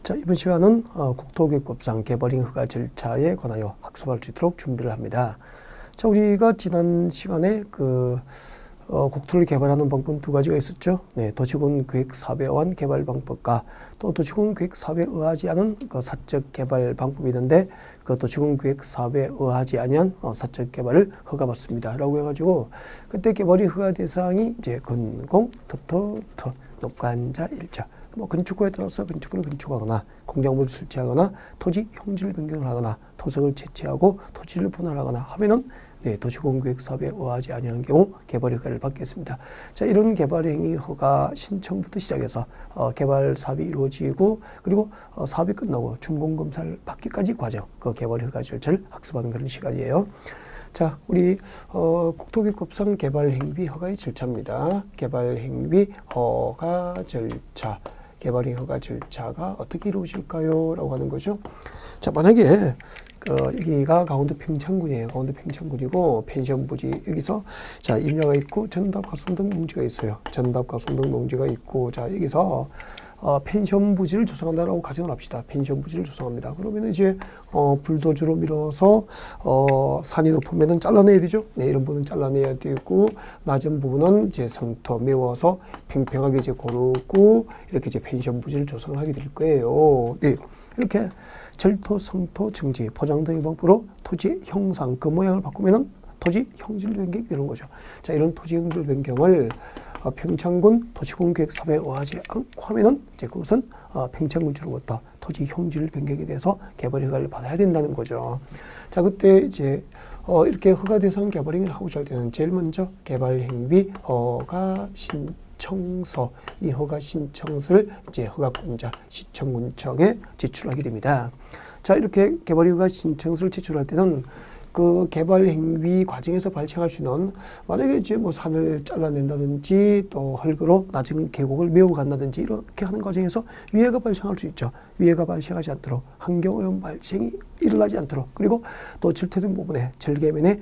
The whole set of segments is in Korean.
자, 이번 시간은 국토교육법상 개발행 허가 절차에 관하여 학습할 수 있도록 준비를 합니다. 자, 우리가 지난 시간에 국토를 개발하는 방법은 두 가지가 있었죠. 네, 도시군 계획 사업에 의한 개발 방법과 또 도시군 계획 사업에 의하지 않은 사적 개발 방법이 있는데 그 도시군 계획 사업에 의하지 아니한 사적 개발을 허가받습니다. 라고 해가지고 그때 개발이 허가 대상이 이제 건공, 터터, 녹관자, 일자. 건축구에 따라서 건축물을 건축하거나 공작물을 설치하거나 토지 형질 변경을 하거나 토석을 채취하고 토지를 분할하거나 하면은 도시공계획 사업에 의하지 아니하는 경우 개발 허가를 받겠습니다. 자, 이런 개발 행위 허가 신청부터 시작해서 개발 사업이 이루어지고 그리고 사업이 끝나고 준공 검사를 받기까지 과정, 그 개발 허가 절차를 학습하는 그런 시간이에요. 자, 우리 국토교육법상 개발행위 허가의 절차입니다. 개발행위 허가 절차. 개발행 허가 절차가 어떻게 이루어질까요? 라고 하는 거죠. 자, 만약에 여기가 강원도 평창군이에요. 강원도 평창군이고 펜션부지 여기서 자, 임야가 있고 전답 가송등 농지가 있어요. 전답 가송등 농지가 있고 자, 여기서 펜션 부지를 조성한다라고 가정을 합시다. 펜션 부지를 조성합니다. 그러면 이제 불도저로 밀어서 산이 높으면은 잘라내야 되죠. 네, 이런 부분은 잘라내야 되고 낮은 부분은 이제 성토 메워서 평평하게 이제 고르고 이렇게 이제 펜션 부지를 조성을 하게 될 거예요. 네, 이렇게 절토, 성토, 정지, 포장 등의 방법으로 토지 형상 그 모양을 바꾸면은 토지 형질 변경이 되는 거죠. 자, 이런 토지 형질 변경을 평창군 도시공계획 사업에 의하지 않고 하면은 이제 그것은 평창군주로부터 토지 형질 변경에 대해서 개발 허가를 받아야 된다는 거죠. 자, 그때 이제 이렇게 허가 대상 개발행위를 하고자 할 때는 제일 먼저 개발행위 허가 신청서, 이 허가 신청서를 이제 허가권자 시청군청에 제출하게 됩니다. 자, 이렇게 개발 허가 신청서를 제출할 때는 그 개발 행위 과정에서 발생할 수 있는 만약에 이제 뭐 산을 잘라낸다든지 또 흙으로 낮은 계곡을 메워 간다든지 이렇게 하는 과정에서 위해가 발생할 수 있죠. 위해가 발생하지 않도록 환경오염 발생이 일어나지 않도록 그리고 또 절토된 부분에 절개면에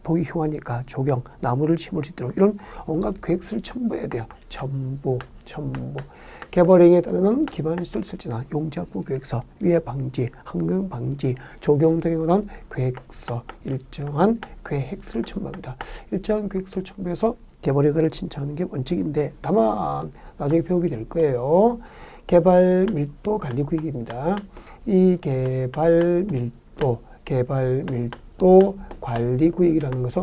보기 흉하니까 조경 나무를 심을 수 있도록 이런 온갖 계획서를 첨부해야 돼요. 첨부. 개발행위에 따르는 기반시설 설치나 용지확보 계획서, 위해 방지, 환경 방지, 조경 등에 관한 계획서, 일정한 계획서를 첨부합니다. 일정한 계획서를 첨부해서 개발 허가를 신청하는 게 원칙인데 다만 나중에 배우게 될 거예요. 개발 밀도 관리 구역입니다. 이 개발 밀도 관리 구역이라는 것은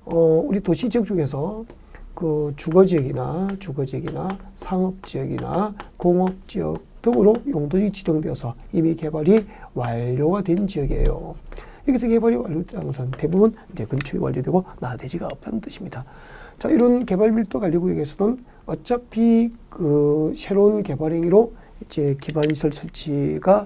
우리 도시 지역 중에서 그 주거지역이나 상업지역이나 공업지역 등으로 용도지 지정되어서 이미 개발이 완료가 된 지역이에요. 여기서 개발이 완료되는 것은 대부분 이제 건축이 완료되고 나대지가 없다는 뜻입니다. 자, 이런 개발 밀도 관리 구역에서는 어차피 그 새로운 개발 행위로 이제 기반시설 설치가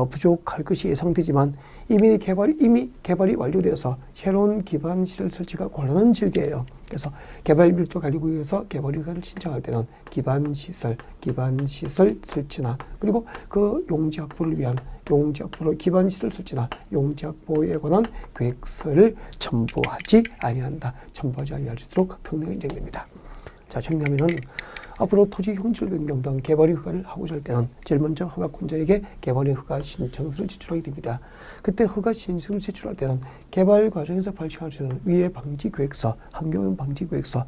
부족할 것이 예상되지만 이미 개발이 완료되어서 새로운 기반시설 설치가 곤란한 지역이에요. 그래서 개발 밀도 관리 구역에서 개발 허가를 신청할 때는 기반시설 설치나 그리고 그 용지 확보를 위한 기반시설 설치나 용지 확보에 관한 계획서를 첨부하지 아니할 수 있도록 특례가 인정됩니다. 자, 정리하면은 앞으로 토지 형질 변경 등 개발의 허가를 하고자 할 때는 제일 먼저 허가권자에게 개발의 허가 신청서를 제출하게 됩니다. 그때 허가 신청을 제출할 때는 개발 과정에서 발생할 수 있는 위해 방지 계획서, 환경오염 방지 계획서,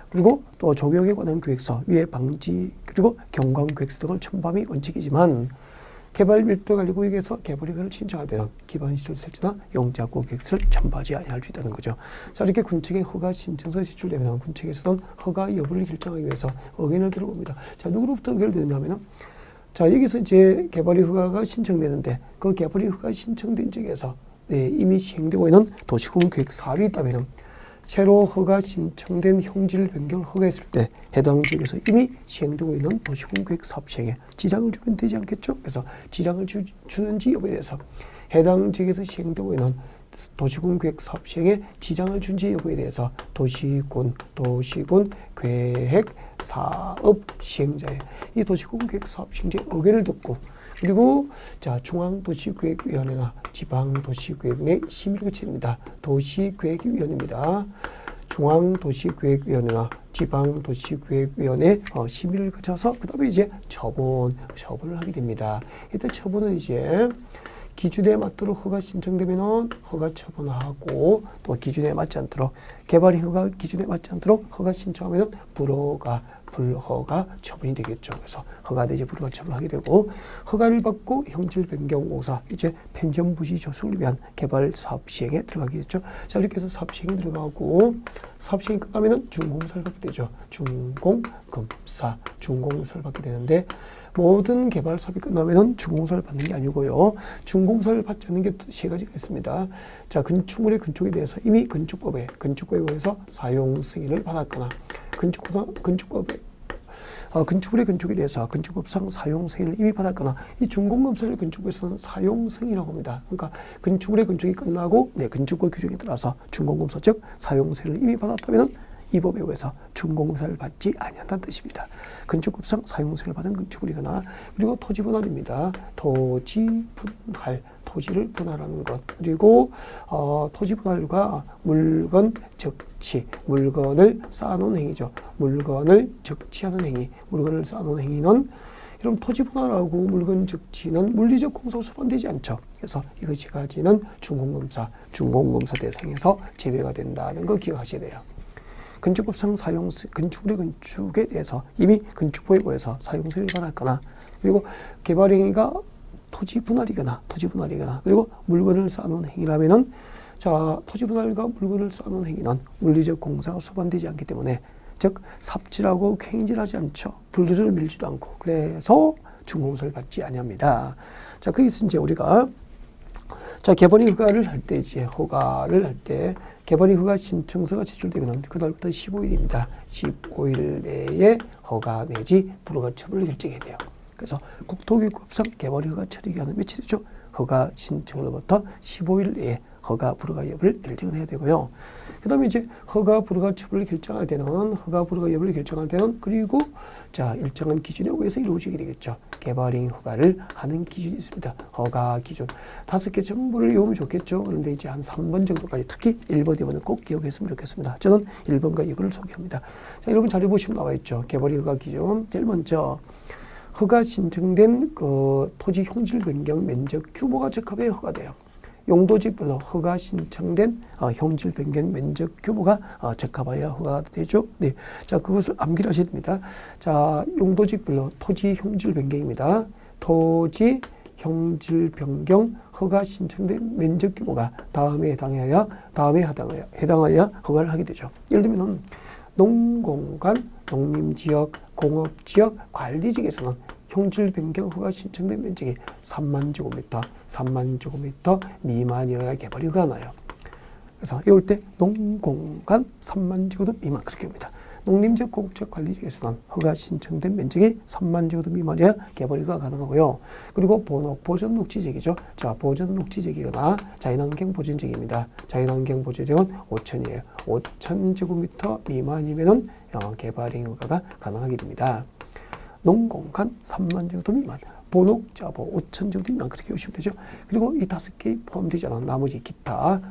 그리고 또 조경에 관한 계획서, 위해 방지 그리고 경관 계획서 등을 첨부함이 원칙이지만 개발 밀도 관리 구역에서 개발 허가를 신청할 때는 기반시설 설치나 용지확보 계획서를 첨부하지 아니할 수 있다는 거죠. 자, 이렇게 군청에 허가 신청서가 제출되면 군청에서는 허가 여부를 결정하기 위해서 의견을 들어봅니다. 자, 누구로부터 의견을 듣느냐면은 자, 여기서 이제 개발 허가가 신청되는데 그 개발 허가 신청된 지역에서 이미 시행되고 있는 도시군 계획 사업이 있다면은 새로 허가 신청된 형질 변경을 허가했을 때 해당 지역에서 이미 시행되고 있는 도시군 계획 사업 시행에 지장을 주면 되지 않겠죠? 그래서 지장을 주는지 여부에 대해서 해당 지역에서 시행되고 있는 도시군 계획 사업 시행에 지장을 준지 여부에 대해서 도시군 계획 사업 시행자의 이 도시군 계획 사업 시행자의 의견을 듣고 그리고 자, 중앙도시계획위원회나 지방도시계획의 심의를 거칩니다. 도시계획위원회입니다. 중앙도시계획위원회나 지방도시계획위원회 심의를 거쳐서 그 다음에 이제 처분을 하게 됩니다. 이때 처분은 이제 기준에 맞도록 허가 신청되면은 허가 처분하고 또 기준에 맞지 않도록 개발 허가 기준에 맞지 않도록 허가 신청하면은 불허가 처분이 되겠죠. 그래서 허가되지 불허가 처분하게 되고 허가를 받고 형질 변경 공사 이제 편전 부지 조성을 위한 개발 사업 시행에 들어가겠죠. 자 이렇게 해서 사업 시행에 들어가고 사업 시행이 끝나면은 준공사를 받게 되죠. 준공검사 준공사를 받게 되는데 모든 개발 사업이 끝나면은 준공사를 받는 게 아니고요. 준공사를 받지 않는 게 세 가지가 있습니다. 자 건축물의 건축에 대해서 이미 건축법에 의해서 사용 승인을 받았거나 건축물의 건축에 대해서 건축법상 사용 승인을 이미 받았거나 이 준공검사를 건축법에서는 사용 승인이라고 합니다. 그러니까 건축물의 건축이 끝나고 건축법 규정에 따라서 준공검사 즉 사용 승인을 이미 받았다면 이 법에 의해서 준공검사를 받지 아니한다는 뜻입니다. 건축법상 사용 승인을 받은 건축물이거나 그리고 토지 분할입니다. 토지 분할 토지를 분할하는 것 그리고 토지 분할과 물건 적치 물건을 쌓아놓은 행위죠. 물건을 적치하는 행위 물건을 쌓아놓은 행위는 이런 토지 분할하고 물건 적치는 물리적 공사가 수반되지 않죠. 그래서 이것이 가지는 준공검사 대상에서 제외가 된다는 거 기억하셔야 돼요. 건축법상 건축물의 건축에 대해서 이미 건축법에 의해서 사용 승인을 받았거나 그리고 개발 행위가 토지 분할이거나 그리고 물건을 쌓아놓은 행위라면은 자 토지 분할과 물건을 쌓아놓은 행위는 물리적 공사가 수반되지 않기 때문에 즉 삽질하고 횡질하지 않죠. 불도저를 밀지도 않고 그래서 준공사를 받지 아니합니다. 자 거기서 이제 우리가 자 개발이 허가를 할 때 개발이 허가 신청서가 제출되면 그날부터 15일입니다. 15일 내에 허가 내지 불허가 처분을 결정해야 돼요. 그래서 국토교육법상 개발이 허가 처리기간은 며칠이죠? 허가 신청으로부터 15일 내에 허가 불허가 여부를 결정을 해야 되고요. 그 다음에 이제 허가 불허가 처분을 결정할 때는 그리고 자 일정한 기준에 의해서 이루어지게 되겠죠. 개발행 허가를 하는 기준이 있습니다. 허가 기준 5개 정보를 외우면 좋겠죠. 그런데 이제 한 3번 정도까지 특히 1번, 2번은 꼭 기억했으면 좋겠습니다. 저는 1번과 2번을 소개합니다. 자 여러분 자료 보시면 나와 있죠. 개발행 허가 기준 제일 먼저 허가 신청된 토지 형질 변경 면적 규모가 적합해 허가돼요. 용도지별로 허가 신청된 형질 변경 면적 규모가 적합하여야 허가가 되죠. 네, 자 그것을 암기를 하셔야 됩니다. 자 용도지별로 토지 형질 변경입니다. 토지 형질 변경 허가 신청된 면적 규모가 다음에 해당하여야 허가를 하게 되죠. 예를 들면 농공간, 농림지역, 공업지역, 관리지역에서는 형질 변경 허가 신청된 면적이 3만 제곱미터 미만이어야 개발이 가나요. 그래서 이럴 때 농공간 3만 제곱미터 미만 그렇게 합니다. 농림지역, 공업지역, 관리지역에서는 허가 신청된 면적이 3만 제곱미터 미만이어야 개발이가 가능하고요. 그리고 보전 녹지지역이죠. 자, 보전 녹지지역이거나 자연환경 보전지역입니다. 자연환경 보전지역은 5천이에요. 5천 제곱미터 미만이면은 개발행 허가가 가능하게 됩니다. 농공간 3만 제곱미터 미만, 본옥자보 5천 제곱미터 미만 그렇게 보시면 되죠. 그리고 이 5개 포함되지 않은 나머지 기타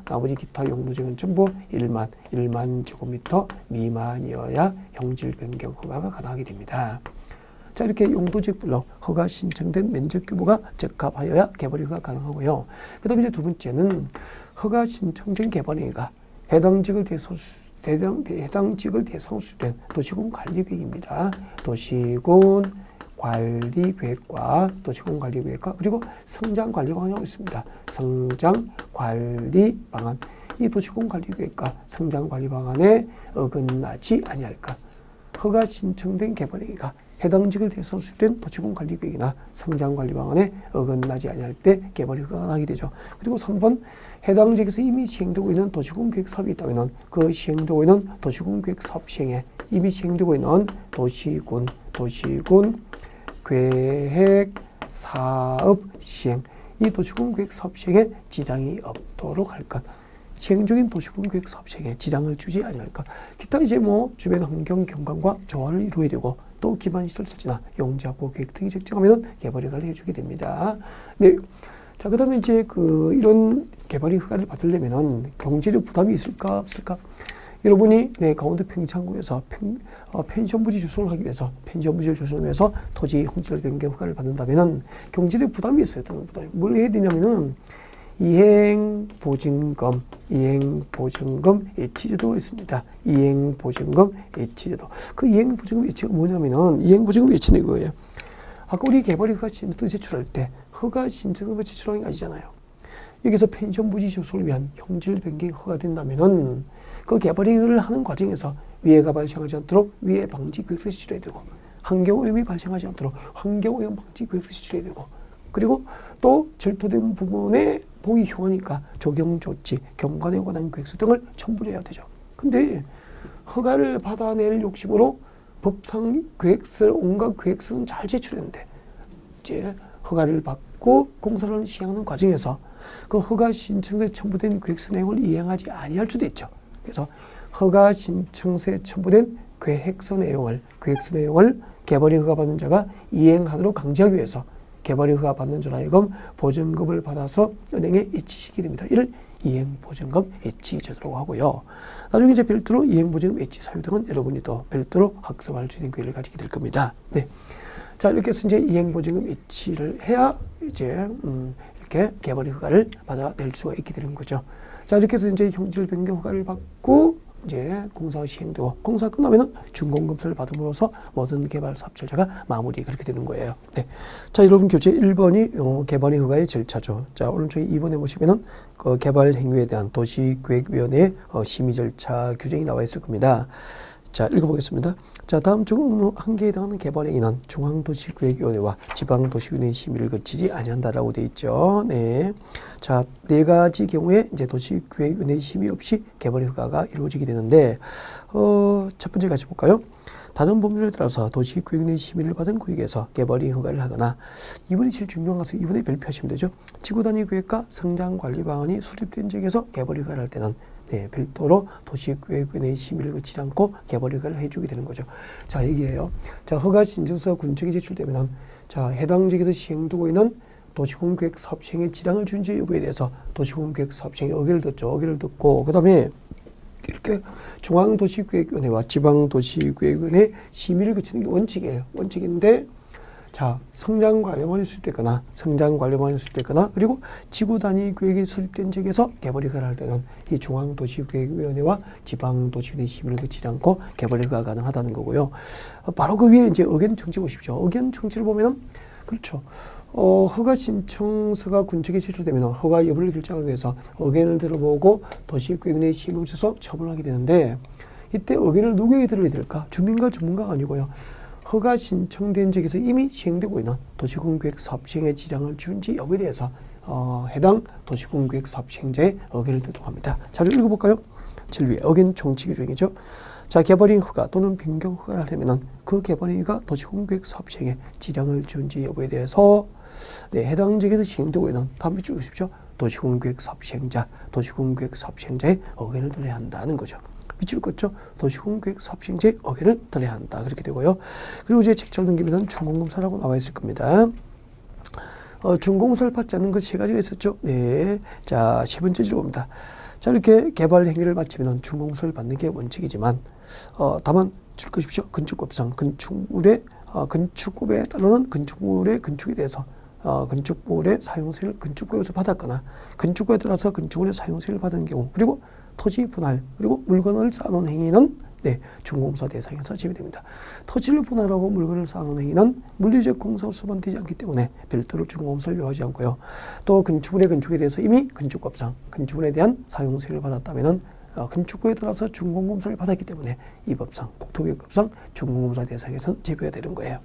용도지역은 전부 1만 제곱미터 미만이어야 형질 변경 허가가 가능하게 됩니다. 자 이렇게 용도지역별로 허가 신청된 면적 규모가 적합하여야 개발 허가가 가능하고요. 그 다음에 이제 두 번째는 허가 신청된 개발행위가 해당 지역을 대상으로 수립된 도시군 관리계획입니다. 도시군 관리계획과 그리고 성장관리 방안이 있습니다. 성장관리 방안. 이 도시군 관리계획과 성장관리 방안에 어긋나지 아니할까. 허가 신청된 개발행위가 해당 지역을 대상으로 수립된 도시군 관리계획이나 성장관리 방안에 어긋나지 아니할 때 개발 허가가 나게 되죠. 그리고 3번 해당 지역에서 이미 시행되고 있는 도시군 계획 사업이 있다면 그 시행되고 있는 도시군 계획 사업 시행에 이미 시행되고 있는 도시군 계획 사업 시행 이 도시군 계획 사업 시행에 지장이 없도록 할 것. 시행 중인 도시군 계획 사업 시행에 지장을 주지 아니할 것. 기타 이제 주변 환경 경관과 조화를 이루어야 되고 또 기반 시설 설치나 용지 보호 계획 등이 적정하면 개발 허가를 해주게 됩니다. 네. 자, 그 다음에 이제 이런 개발 허가를 받으려면은 경제적 부담이 있을까, 없을까? 여러분이 강원도 평창구에서 펜션 부지 조성을 하기 위해서 펜션 부지를 조성을 위해서 토지 형질 변경 허가를 받는다면은 경제적 부담이 있어요. 어떤 부담이. 뭘 해야 되냐면은 이행보증금 예치제도가 있습니다. 이행보증금 예치제도. 그 이행보증금 예치가 뭐냐면은 이행보증금 예치는 이거예요. 아까 우리 개발이 허가 신청서 제출할 때 허가 신청서 제출하는 게 아니잖아요. 여기서 펜션 부지 조성을 위한 형질 변경이 허가된다면은 그 개발을 하는 과정에서 위해가 발생하지 않도록 위해 방지 계획서 제출해야 되고 환경오염이 발생하지 않도록 환경오염 방지 계획서 제출해야 되고 그리고 또 절토된 부분에 보기 흉하니까 조경조치, 경관에 관한 계획서 등을 첨부해야 되죠. 근데 허가를 받아낼 욕심으로 법상 계획서, 온갖 계획서는 잘 제출했는데 이제 허가를 받고 공사를 시행하는 과정에서 그 허가 신청서에 첨부된 계획서 내용을 이행하지 아니할 수도 있죠. 그래서 허가 신청서에 첨부된 계획서 내용을 개발이 허가 받는 자가 이행하도록 강제하기 위해서 개발이 허가 받는 자로 하여금 보증금을 받아서 은행에 예치시키게 됩니다. 이를 이행보증금 예치제도라고 하고요. 나중에 이제 별도로 이행보증금 예치 사유 등은 여러분이 또 별도로 학습할 수 있는 기회를 가지게 될 겁니다. 네. 자, 이렇게 해서 이제 이행보증금 예치를 해야 이제 이렇게 개발이 허가를 받아낼 수가 있게 되는 거죠. 자, 이렇게 해서 이제 형질 변경 허가를 받고 이제 공사가 시행되고 공사 끝나면은 준공검사를 받음으로써 모든 개발 사업 절차가 마무리 그렇게 되는 거예요. 네. 자, 여러분 교재 1번이 개발 허가의 절차죠. 자, 오른쪽에 2번에 보시면은 그 개발 행위에 대한 도시계획위원회의 심의 절차 규정이 나와 있을 겁니다. 자, 읽어보겠습니다. 자, 다음 중 한 개에 해당하는 개발 행위는 중앙도시계획위원회와 지방도시위원회 심의를 거치지 아니한다라고 되어 있죠. 네. 자, 네 가지 경우에 이제 도시계획위원회 심의 없이 개발 허가가 이루어지게 되는데, 첫 번째 같이 볼까요? 다른 법률에 따라서 도시계획위원회 심의를 받은 구역에서 개발이 허가를 하거나, 이번이 제일 중요한 것은 이번에 별표하시면 되죠. 지구단위 계획과 성장관리 방안이 수립된 지역에서 개발 허가를 할 때는 별도로 도시계획위원회 심의를 거치지 않고 개발 허가를 해주게 되는 거죠. 자, 얘기해요. 자, 허가 신청서 군청에 제출되면 자, 해당 지역에서 시행되고 있는 도시공계획 사업 시행의 지량을 준지 여부에 대해서 도시공계획 사업 시행에 의결을 듣죠. 의결을 듣고 그다음에 이렇게 중앙도시계획위원회와 지방도시계획위원회 심의를 거치는 게 원칙이에요. 원칙인데 자, 성장관리만이 수립됐거나 성장관리만이 수립됐거나 그리고 지구단위 계획이 수립된 지역에서 개발 허가를 할 때는 이 중앙도시계획위원회와 지방도시위원회 심의를 거치지 않고 개발 허가가 가능하다는 거고요. 바로 그 위에 이제 의견 청취 보십시오. 의견 청취를 보면은 그렇죠. 허가 신청서가 군청에 제출되면 허가 여부를 결정하기 위해서 의견을 들어보고 도시계획위원회 심의를 거쳐서 처분하게 되는데 이때 의견을 누구에게 들어야 될까? 주민과 전문가가 아니고요. 허가 신청된 지역에서 이미 시행되고 있는 도시공계획 사업 시행의 지량을 준지 여부에 대해서 해당 도시공계획 사업 시행자의 의견을 듣도록 합니다. 자료 읽어볼까요? 7위 의견 청취 규정이죠. 자, 개발인 허가 또는 변경 허가를 하려면 그 개발인이 도시공계획 사업 시행의 지량을 준지 여부에 대해서 해당 지역에서 시행되고 있는 다음 밑줄 보십시오. 도시공계획 사업 시행자, 도시공계획 사업 시행자의 의견을 들어야 한다는 거죠. 밑줄 긋죠. 도시공계획 사업 시행자의 의견을 들어야 한다. 그렇게 되고요. 그리고 이제 책자를 넘기면 준공검사라고 나와 있을 겁니다. 준공사를 받지 않는 것 세 가지가 있었죠. 네. 자, 10번째 질문입니다. 자, 이렇게 개발 행위를 마치면 준공사를 받는 게 원칙이지만, 다만 줄 것이십시오. 건축법상 건축법에 따르는 건축물의 건축에 대해서 건축물의 사용세를 건축구에서 받았거나 건축구에 따라서 건축물의 사용세를 받은 경우 그리고 토지 분할 그리고 물건을 쌓아놓은 행위는 준공사 대상에서 제외됩니다. 토지를 분할하고 물건을 쌓아놓은 행위는 물리적 공사가 수반되지 않기 때문에 별도로 준공사를 요하지 않고요. 또 건축물의 건축에 대해서 이미 건축법상 건축물에 대한 사용세를 받았다면 건축구에 따라서 준공검사를 받았기 때문에 이 법상 국토교육법상 준공검사 대상에서 제외가 되는 거예요.